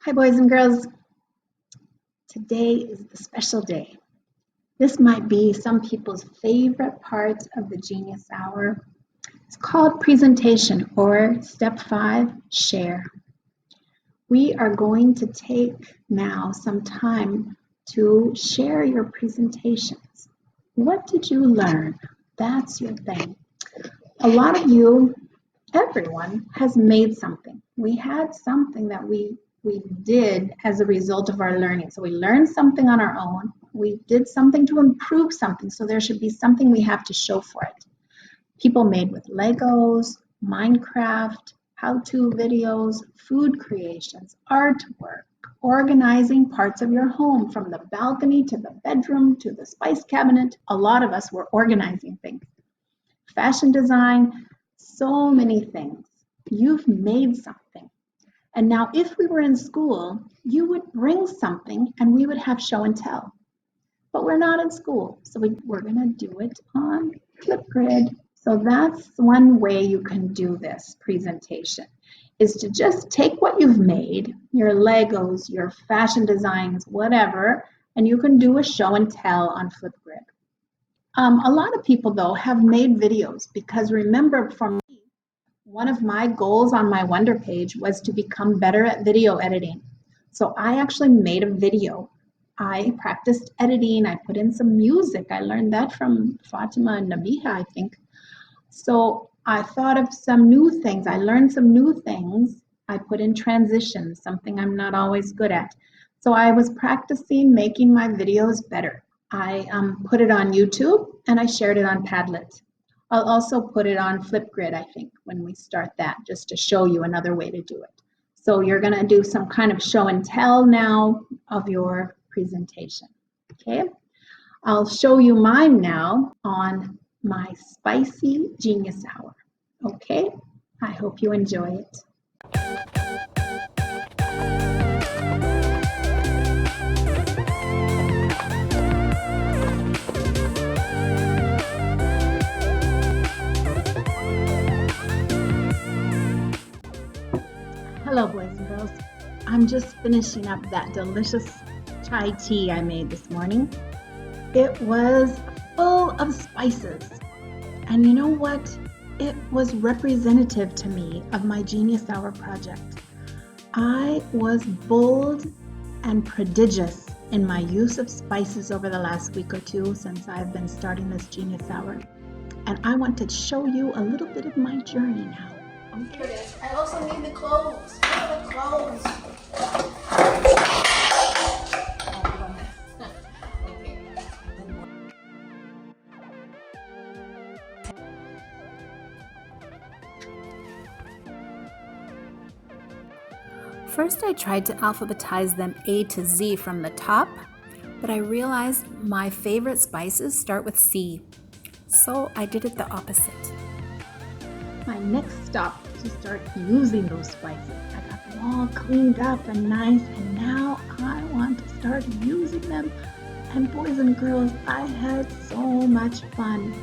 Hi, boys and girls. Today is the special day. This might be some people's favorite part of the Genius Hour. It's called presentation, or step 5, share. We are going to take now some time to share your presentations. What did you learn? That's your thing. A lot of you, everyone, has made something. We had something that we did as a result of our learning. So we learned something on our own. We did something to improve something. So there should be something we have to show for it. People made with Legos, Minecraft, how-to videos, food creations, artwork, organizing parts of your home from the balcony to the bedroom to the spice cabinet. A lot of us were organizing things. Fashion design, so many things. You've made something. And now if we were in school, you would bring something and we would have show and tell. But we're not in school, so we're going to do it on Flipgrid. So that's one way you can do this presentation, is to just take what you've made, your Legos, your fashion designs, whatever, and you can do a show and tell on Flipgrid. A lot of people, though, have made videos because remember, for me, one of my goals on my Wonder page was to become better at video editing. So I actually made a video. I practiced editing. I put in some music. I learned that from Fatima and Nabiha, I think. So I thought of some new things. I learned some new things. I put in transitions, something I'm not always good at. So I was practicing making my videos better. I put it on YouTube and I shared it on Padlet. I'll also put it on Flipgrid, I think, when we start that, just to show you another way to do it. So you're going to do some kind of show and tell now of your presentation. Okay, I'll show you mine now on my Spicy Genius Hour. Okay, I hope you enjoy it. Hello, boys and girls. I'm just finishing up that delicious chai tea I made this morning. It was full of spices. And you know what? It was representative to me of my Genius Hour project. I was bold and prodigious in my use of spices over the last week or two since I've been starting this Genius Hour. And I want to show you a little bit of my journey now. Okay. I also need the clothes. The clothes. First, I tried to alphabetize them A to Z from the top, but I realized my favorite spices start with C, so I did it the opposite. My next stop was to start using those spices. I got them all cleaned up and nice, and now I want to start using them. And boys and girls, I had so much fun.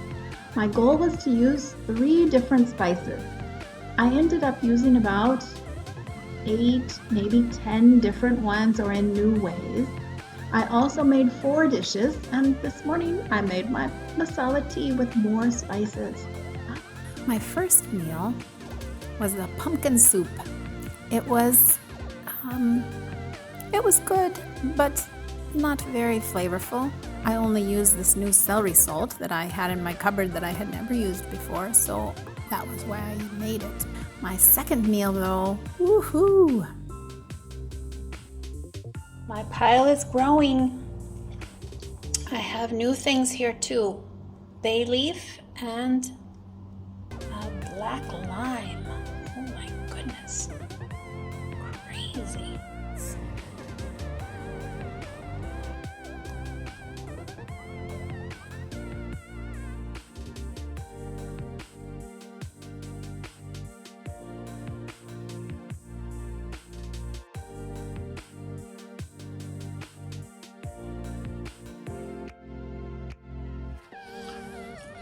My goal was to use 3 different spices. I ended up using about 8, maybe 10 different ones, or in new ways. I also made 4 dishes, and this morning I made my masala tea with more spices. My first meal was the pumpkin soup. It was good, but not very flavorful. I only used this new celery salt that I had in my cupboard that I had never used before, so that was why I made it. My second meal, though, woohoo! My pile is growing. I have new things here too. Bay leaf and a black lime. Oh my goodness. Crazy.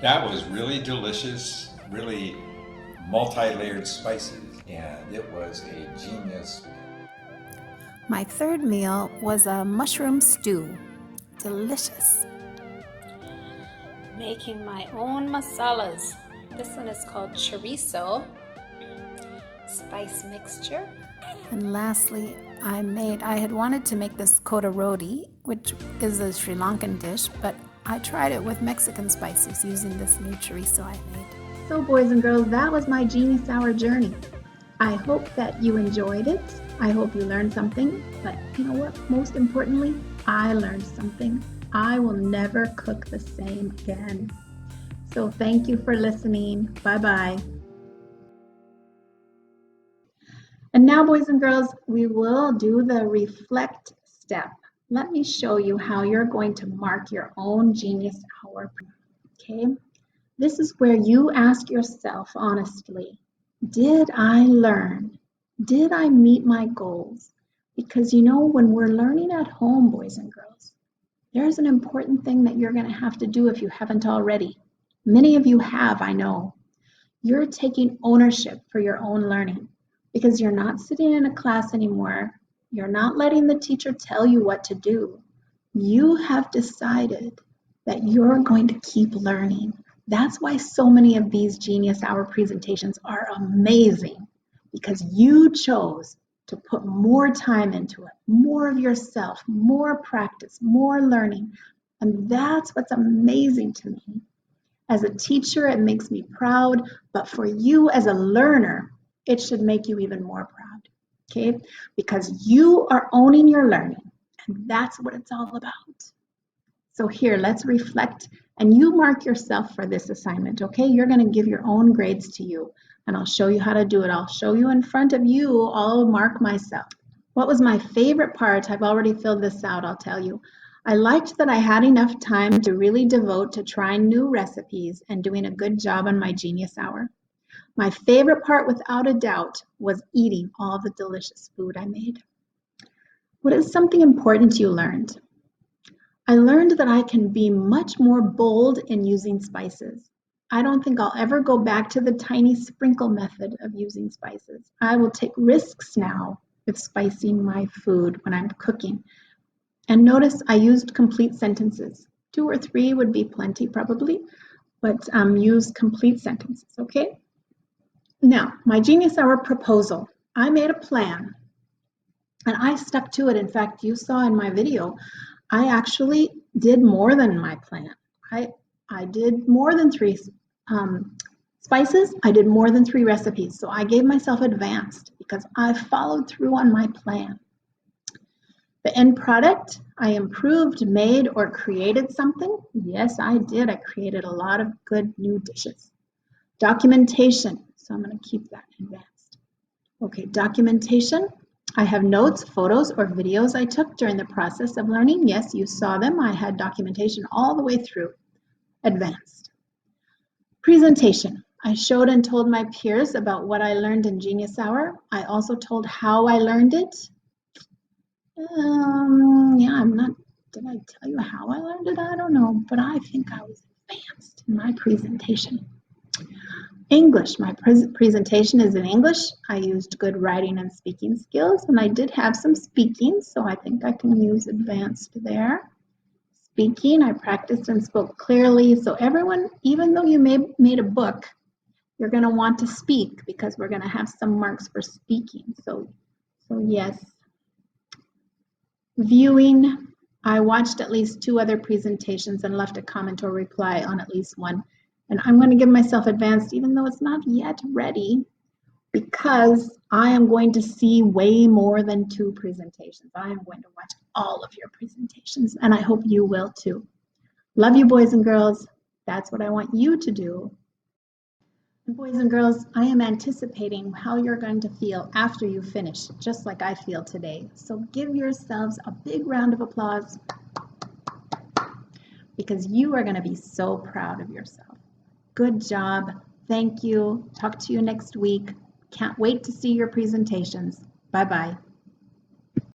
That was really delicious, really multi-layered spices, and it was a genius. My third meal was a mushroom stew. Delicious. Making my own masalas. This one is called chorizo, spice mixture. And lastly, I had wanted to make this kota roti, which is a Sri Lankan dish, but I tried it with Mexican spices using this new chorizo I made. So boys and girls, that was my Genius Hour journey. I hope that you enjoyed it. I hope you learned something, but you know what? Most importantly, I learned something. I will never cook the same again. So thank you for listening. Bye-bye. And now, boys and girls, we will do the reflect step. Let me show you how you're going to mark your own Genius Hour. Okay? This is where you ask yourself honestly, did I learn? Did I meet my goals? Because you know, when we're learning at home, boys and girls, there's an important thing that you're going to have to do if you haven't already. Many of you have, I know. You're taking ownership for your own learning because you're not sitting in a class anymore. You're not letting the teacher tell you what to do. You have decided that you're going to keep learning. That's why so many of these Genius Hour presentations are amazing, because you chose to put more time into it, more of yourself, more practice, more learning. And that's what's amazing to me. As a teacher, it makes me proud, but for you as a learner, it should make you even more proud, okay? Because you are owning your learning, and that's what it's all about. So here, let's reflect, and you mark yourself for this assignment, okay? You're going to give your own grades to you, and I'll show you how to do it. I'll show you in front of you. I'll mark myself. What was my favorite part? I've already filled this out, I'll tell you. I liked that I had enough time to really devote to trying new recipes and doing a good job on my Genius Hour. My favorite part, without a doubt, was eating all the delicious food I made. What is something important you learned? I learned that I can be much more bold in using spices. I don't think I'll ever go back to the tiny sprinkle method of using spices. I will take risks now with spicing my food when I'm cooking. And notice I used complete sentences. 2 or 3 would be plenty probably, but use complete sentences, okay? Now, my Genius Hour proposal. I made a plan and I stuck to it. In fact, you saw in my video, I actually did more than my plan. I did more than 3 spices. I did more than 3 recipes. So I gave myself advanced because I followed through on my plan. The end product, I improved, made, or created something. Yes, I did. I created a lot of good new dishes. Documentation. So I'm going to keep that advanced. Okay, documentation. I have notes, photos, or videos I took during the process of learning. Yes, you saw them. I had documentation all the way through. Advanced. Presentation. I showed and told my peers about what I learned in Genius Hour. I also told how I learned it. Did I tell you how I learned it? I don't know, but I think I was advanced in my presentation. English, my presentation is in English. I used good writing and speaking skills, and I did have some speaking, so I think I can use advanced there. Speaking, I practiced and spoke clearly, so everyone, even though you made a book, you're going to want to speak because we're going to have some marks for speaking. So yes. Viewing, I watched at least 2 other presentations and left a comment or reply on at least one. And I'm going to give myself advanced even though it's not yet ready, because I am going to see way more than 2 presentations. I am going to watch all of your presentations, and I hope you will too. Love you, boys and girls. That's what I want you to do. Boys and girls, I am anticipating how you're going to feel after you finish, just like I feel today. So give yourselves a big round of applause, because you are going to be so proud of yourself. Good job. Thank you. Talk to you next week. Can't wait to see your presentations. Bye-bye.